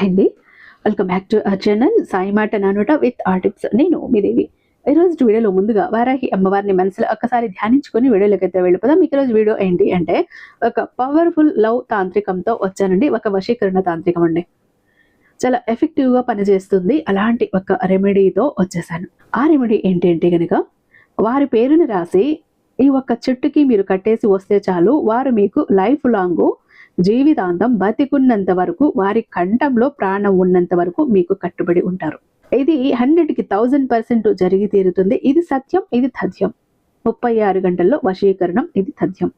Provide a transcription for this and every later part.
అండి, welcome back to our channel Sai మాట నానోట with are tips. నేను మీ దేవి. ఈరోజు వీడియోలో ముందుగా వారాహి అమ్మవారిని మనసులో ఒక్కసారి ధ్యానించుకొని వీడియోలోకి అయితే వెళ్ళిపోదాం. ఈరోజు వీడియో ఏంటి అంటే ఒక పవర్ఫుల్ లవ్ తాంత్రికంతో వచ్చానండి. ఒక వశీకరణ తాంత్రికం అండి. చాలా ఎఫెక్టివ్గా పనిచేస్తుంది. అలాంటి ఒక రెమెడీతో వచ్చేసాను. ఆ రెమెడీ ఏంటి అంటే కనుక వారి పేరుని రాసి ఈ ఒక్క చెట్టుకి మీరు కట్టేసి వస్తే చాలు, వారు మీకు లైఫ్ లాంగ్ జీవితాంతం బతికున్నంత వరకు, వారి కంఠంలో ప్రాణం ఉన్నంత వరకు మీకు కట్టుబడి ఉంటారు. ఇది 100కి 1000% జరిగి తీరుతుంది. ఇది సత్యం, ఇది తథ్యం. 36 గంటల్లో వశీకరణం, ఇది తథ్యం.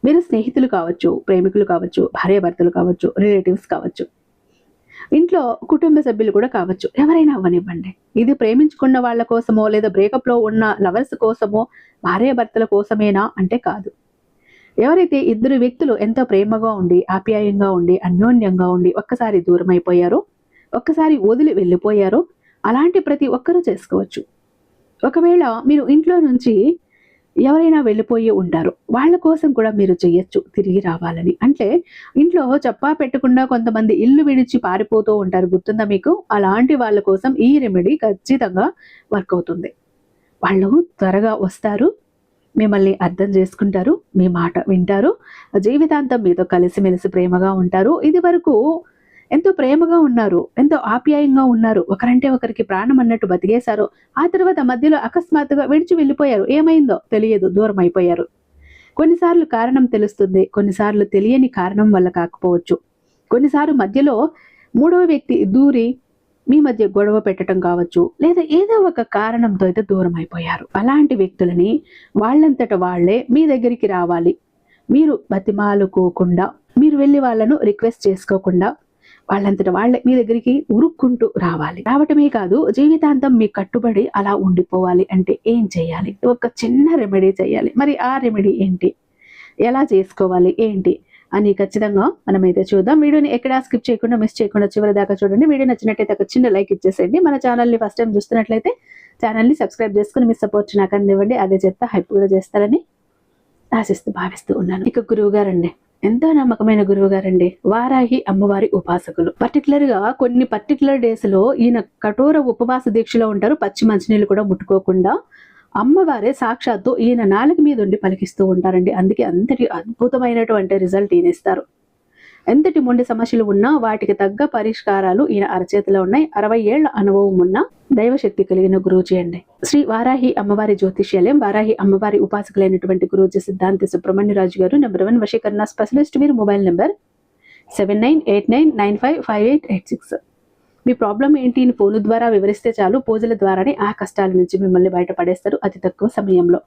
మీరు స్నేహితులు కావచ్చు, ప్రేమికులు కావచ్చు, భార్యాభర్తలు కావచ్చు, రిలేటివ్స్ కావచ్చు, ఇంట్లో కుటుంబ సభ్యులు కూడా కావచ్చు, ఎవరైనా అవ్వనివ్వండి. ఇది ప్రేమించుకున్న వాళ్ళ కోసమో లేదా బ్రేకప్లో ఉన్న లవర్స్ కోసమో భార్యాభర్తల కోసమేనా అంటే కాదు. ఎవరైతే ఇద్దరు వ్యక్తులు ఎంతో ప్రేమగా ఉండి, ఆప్యాయంగా ఉండి, అన్యోన్యంగా ఉండి ఒక్కసారి దూరం అయిపోయారో, ఒక్కసారి వదిలి వెళ్ళిపోయారో, అలాంటి ప్రతి ఒక్కరూ చేసుకోవచ్చు. ఒకవేళ మీరు ఇంట్లో నుంచి ఎవరైనా వెళ్ళిపోయి ఉంటారు, వాళ్ళ కోసం కూడా మీరు చెయ్యొచ్చు తిరిగి రావాలని. అంటే ఇంట్లో చెప్పా పెట్టకుండా కొంతమంది ఇల్లు విడిచి పారిపోతూ ఉంటారు, గుర్తుందా మీకు? అలాంటి వాళ్ళ కోసం ఈ రెమెడీ ఖచ్చితంగా వర్క్ అవుతుంది. వాళ్ళు త్వరగా వస్తారు, మిమ్మల్ని అర్థం చేసుకుంటారు, మీ మాట వింటారు, జీవితాంతం మీతో కలిసిమెలిసి ప్రేమగా ఉంటారు. ఇది వరకు ఎంతో ప్రేమగా ఉన్నారు, ఎంతో ఆప్యాయంగా ఉన్నారు, ఒకరంటే ఒకరికి ప్రాణం అన్నట్టు బతికేశారు. ఆ తర్వాత మధ్యలో అకస్మాత్తుగా విడిచి వెళ్ళిపోయారు. ఏమైందో తెలియదు, దూరం అయిపోయారు. కొన్నిసార్లు కారణం తెలుస్తుంది, కొన్నిసార్లు తెలియని కారణం వల్ల కాకపోవచ్చు. కొన్నిసార్లు మధ్యలో మూడవ వ్యక్తి దూరి మీ మధ్య గొడవ పెట్టడం కావచ్చు, లేదా ఏదో ఒక కారణంతో అయితే దూరం అయిపోయారు. అలాంటి వ్యక్తులని వాళ్ళంతట వాళ్లే మీ దగ్గరికి రావాలి. మీరు బతిమాలుకోకుండా, మీరు వెళ్ళి వాళ్ళను రిక్వెస్ట్ చేసుకోకుండా, వాళ్ళంతట వాళ్లే మీ దగ్గరికి ఉరుక్కుంటూ రావాలి. రావటమే కాదు, జీవితాంతం మీ కట్టుబడి అలా ఉండిపోవాలి. అంటే ఏం చేయాలి? ఒక చిన్న రెమెడీ చేయాలి. మరి ఆ రెమెడీ ఏంటి, ఎలా చేసుకోవాలి, ఏంటి అని ఖచ్చితంగా మనమైతే చూద్దాం. వీడియోని ఎక్కడా స్కిప్ చేయకుండా, మిస్ చేయకుండా చివరి దాకా చూడండి. వీడియో నచ్చినట్టయితే ఒక చిన్న లైక్ ఇచ్చేసేయండి. మన ఛానల్ని ఫస్ట్ టైం చూస్తున్నట్లయితే ఛానల్ని సబ్స్క్రైబ్ చేసుకుని మీ సపోర్ట్ నాకు అందివ్వండి. అదే చెప్తా హైప్ కూడా చేస్తారని ఆశిస్తూ భావిస్తూ ఉన్నాను. ఇక గురువు గారండి, ఎంతో నమ్మకమైన గురువు గారండి, వారాహి అమ్మవారి ఉపాసకులు. పర్టికులర్ గా కొన్ని పర్టికులర్ డేస్ లో ఈయన కఠోర ఉపవాస దీక్షలో ఉంటారు. పచ్చి మంచినీళ్ళు కూడా ముట్టుకోకుండా అమ్మవారే సాక్షాత్తు ఈయన నాలుక మీద ఉండి పలికిస్తూ ఉంటారండి. అందుకే అంతటి అద్భుతమైనటువంటి రిజల్ట్ ఈయన ఇస్తారు. ఎంతటి మొండి సమస్యలు ఉన్నా వాటికి తగ్గ పరిష్కారాలు ఈయన అరచేతిలో ఉన్నాయి. 60 ఏళ్ల అనుభవం ఉన్న దైవశక్తి కలిగిన గురూజీ అండి. శ్రీ వారాహి అమ్మవారి జ్యోతిష్యాలయం, వారాహి అమ్మవారి ఉపాసకులైనటువంటి గురూజీ సిద్ధాంతి సుబ్రహ్మణ్యరాజు గారు, నెంబర్ 1 వశీకరణ స్పెషలిస్ట్. మీరు మొబైల్ నెంబర్ 7989955886. మీ ప్రాబ్లం ఏంటి అని ఫోన్ ద్వారా వివరిస్తే చాలు, పూజల ద్వారానే ఆ కష్టాల నుంచి మిమ్మల్ని బయటపడేస్తారు అతి తక్కువ సమయంలో.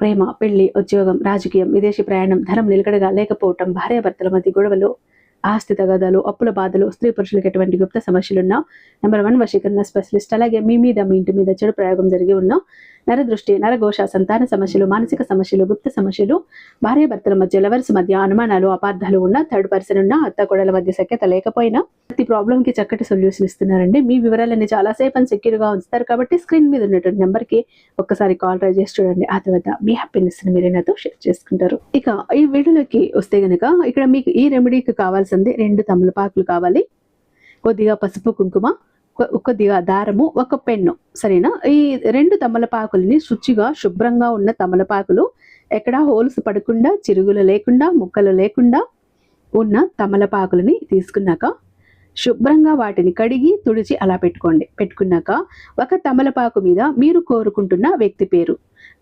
ప్రేమ, పెళ్లి, ఉద్యోగం, రాజకీయం, విదేశీ ప్రయాణం, ధనం నిలకడగా లేకపోవటం, భార్యాభర్తల మధ్య గొడవలు, ఆస్తి తగాదాలు, అప్పుల బాధలు, స్త్రీ పురుషులకు ఎటువంటి గుప్త సమస్యలున్నా నెంబర్ 1 వశీకరణ స్పెషలిస్ట్. అలాగే మీ మీద, మీ ఇంటి మీద చెడు ప్రయోగం జరిగి ఉన్న నరదృష్టి, నరఘోష, సంతాన సమస్యలు, మానసిక సమస్యలు, గుప్త సమస్యలు, భార్యాభర్తల మధ్య, లవర్స్ మధ్య అనుమానాలు, అపార్థాలు ఉన్న, థర్డ్ పర్సన్ ఉన్న, అత్త కోడల మధ్య సఖ్యత లేకపోయినా ప్రతి ప్రాబ్లం కి చక్కటి సొల్యూషన్ ఇస్తున్నారండి. మీ వివరాలన్నీ చాలా సేఫ్ అండ్ సెక్యూర్ గా ఉంచుతారు. కాబట్టి స్క్రీన్ మీద ఉన్నటువంటి నెంబర్ కి ఒక్కసారి కాల్ ట్రై చేసి చూడండి. ఆ తర్వాత మీ హ్యాపీనెస్ ని మీరే నాతో షేర్ చేసుకుంటారు. ఇక ఈ వీడియోలోకి వస్తే గనక ఇక్కడ మీకు ఈ రెమెడీకి కావాల్సింది 2 తమలపాకులు కావాలి, కొద్దిగా పసుపు కుంకుమ, కొద్దిగా దారము, ఒక పెన్ను. సరేనా? ఈ 2 తమలపాకులని శుచిగా శుభ్రంగా ఉన్న తమలపాకులు, ఎక్కడా హోల్స్ పడకుండా, చిరుగులు లేకుండా, ముక్కలు లేకుండా ఉన్న తమలపాకులని తీసుకున్నాక శుభ్రంగా వాటిని కడిగి తుడిచి అలా పెట్టుకోండి. పెట్టుకున్నాక ఒక తమలపాకు మీద మీరు కోరుకుంటున్న వ్యక్తి పేరు,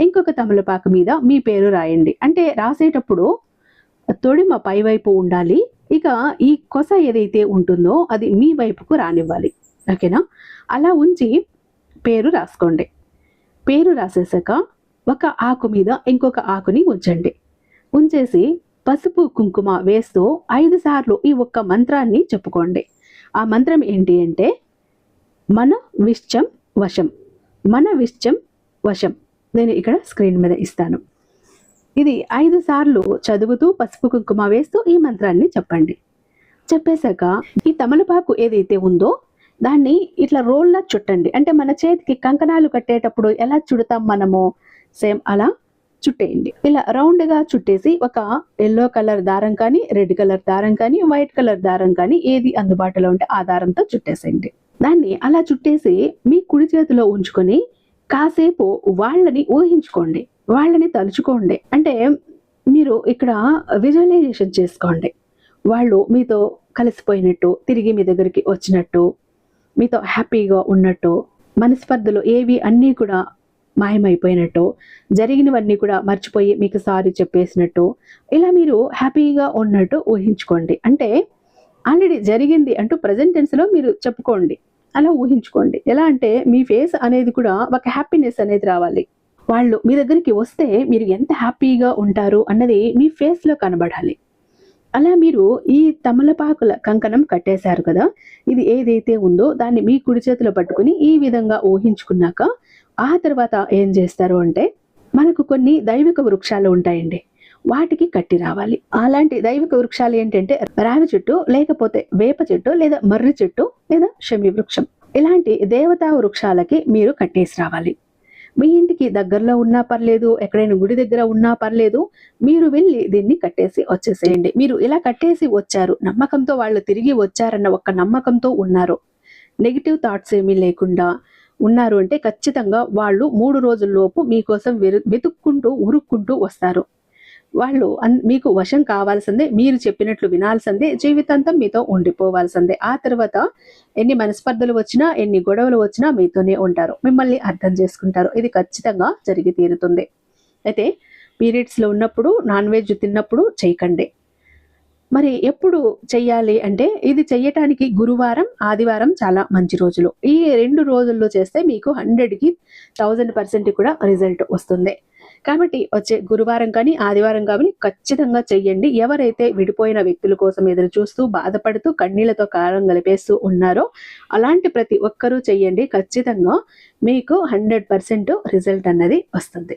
ఇంకొక తమలపాకు మీద మీ పేరు రాయండి. అంటే రాసేటప్పుడు తొడిమ పై వైపు ఉండాలి. ఇక ఈ కొస ఏదైతే ఉంటుందో అది మీ వైపుకు రానివ్వాలి. ఓకేనా? అలా ఉంచి పేరు రాసుకోండి. పేరు రాసేసాక ఒక ఆకు మీద ఇంకొక ఆకుని ఉంచండి. ఉంచేసి పసుపు కుంకుమ వేస్తూ 5 సార్లు ఈ ఒక్క మంత్రాన్ని చెప్పుకోండి. ఆ మంత్రం ఏంటి అంటే మన విశ్చం వశం, మన విశ్చం వశం. నేను ఇక్కడ స్క్రీన్ మీద ఇస్తాను. ఇది 5 సార్లు చదువుతూ పసుపు కుంకుమ వేస్తూ ఈ మంత్రాన్ని చెప్పండి. చెప్పేశాక ఈ తమలపాకు ఏదైతే ఉందో దాన్ని ఇట్లా రోల్లా చుట్టండి. అంటే మన చేతికి కంకణాలు కట్టేటప్పుడు ఎలా చుడతాం మనము, సేమ్ అలా చుట్టేయండి. ఇలా రౌండ్ గా చుట్టేసి ఒక యెల్లో కలర్ దారం కానీ, రెడ్ కలర్ దారం కానీ, వైట్ కలర్ దారం కానీ ఏది అందుబాటులో ఉంటే ఆ దారంతో చుట్టేసేయండి. దాన్ని అలా చుట్టేసి మీ కుడి చేతిలో ఉంచుకొని కాసేపు వాళ్ళని ఊహించుకోండి, వాళ్ళని తలుచుకోండి. అంటే మీరు ఇక్కడ విజువలైజేషన్ చేసుకోండి. వాళ్ళు మీతో కలిసిపోయినట్టు, తిరిగి మీ దగ్గరికి వచ్చినట్టు, మీతో హ్యాపీగా ఉన్నట్టు, మనస్పర్ధలు ఏవి అన్నీ కూడా మాయమైపోయినట్టు, జరిగినవన్నీ కూడా మర్చిపోయి మీకు సారీ చెప్పేసినట్టు, ఇలా మీరు హ్యాపీగా ఉన్నట్టు ఊహించుకోండి. అంటే ఆల్రెడీ జరిగింది అంటూ ప్రెజెంట్ టెన్స్లో మీరు చెప్పుకోండి. అలా ఊహించుకోండి. ఎలా అంటే మీ ఫేస్ అనేది కూడా ఒక హ్యాపీనెస్ అనేది రావాలి. వాళ్ళు మీ దగ్గరికి వస్తే మీరు ఎంత హ్యాపీగా ఉంటారు అన్నది మీ ఫేస్లో కనబడాలి. అలా మీరు ఈ తమలపాకుల కంకణం కట్టేశారు కదా, ఇది ఏదైతే ఉందో దాన్ని మీ కుడి చేతిలో పట్టుకుని ఈ విధంగా ఊహించుకున్నాక ఆ తర్వాత ఏం చేస్తారు అంటే, మనకు కొన్ని దైవిక వృక్షాలు ఉంటాయండి, వాటికి కట్టి రావాలి. అలాంటి దైవిక వృక్షాలు ఏంటంటే రావి చెట్టు, లేకపోతే వేప చెట్టు, లేదా మర్రి చెట్టు, లేదా శమి వృక్షం. ఇలాంటి దేవతా వృక్షాలకి మీరు కట్టేసి రావాలి. మీ ఇంటికి దగ్గరలో ఉన్నా పర్లేదు, ఎక్కడైనా గుడి దగ్గర ఉన్నా పర్లేదు, మీరు వెళ్ళి దీన్ని కట్టేసి వచ్చేసేయండి. మీరు ఇలా కట్టేసి వచ్చారు, నమ్మకంతో వాళ్ళు తిరిగి వచ్చారన్న ఒక్క నమ్మకంతో ఉన్నారు, నెగిటివ్ థాట్స్ ఏమీ లేకుండా ఉన్నారు అంటే ఖచ్చితంగా వాళ్ళు 3 రోజుల్లోపు మీకోసం వెతుక్కుంటూ ఉరుక్కుంటూ వస్తారు. వాళ్ళు మీకు వశం కావాల్సిందే, మీరు చెప్పినట్లు వినాల్సిందే, జీవితాంతం మీతో ఉండిపోవాల్సిందే. ఆ తర్వాత ఎన్ని మనస్పర్ధలు వచ్చినా, ఎన్ని గొడవలు వచ్చినా మీతోనే ఉంటారు, మిమ్మల్ని అర్థం చేసుకుంటారు. ఇది ఖచ్చితంగా జరిగి తీరుతుంది. అయితే పీరియడ్స్లో ఉన్నప్పుడు, నాన్ వెజ్ తిన్నప్పుడు చేయకండి. మరి ఎప్పుడు చెయ్యాలి అంటే, ఇది చెయ్యటానికి గురువారం, ఆదివారం చాలా మంచి రోజులు. ఈ 2 రోజుల్లో చేస్తే మీకు 100కి 1000% కూడా రిజల్ట్ వస్తుంది. కాబట్టి వచ్చే గురువారం కానీ, ఆదివారం కానీ ఖచ్చితంగా చెయ్యండి. ఎవరైతే విడిపోయిన వ్యక్తుల కోసం ఎదురు చూస్తూ, బాధపడుతూ, కన్నీళ్లతో కారం కలిపేస్తూ ఉన్నారో అలాంటి ప్రతి ఒక్కరూ చెయ్యండి. ఖచ్చితంగా మీకు 100% రిజల్ట్ అన్నది వస్తుంది.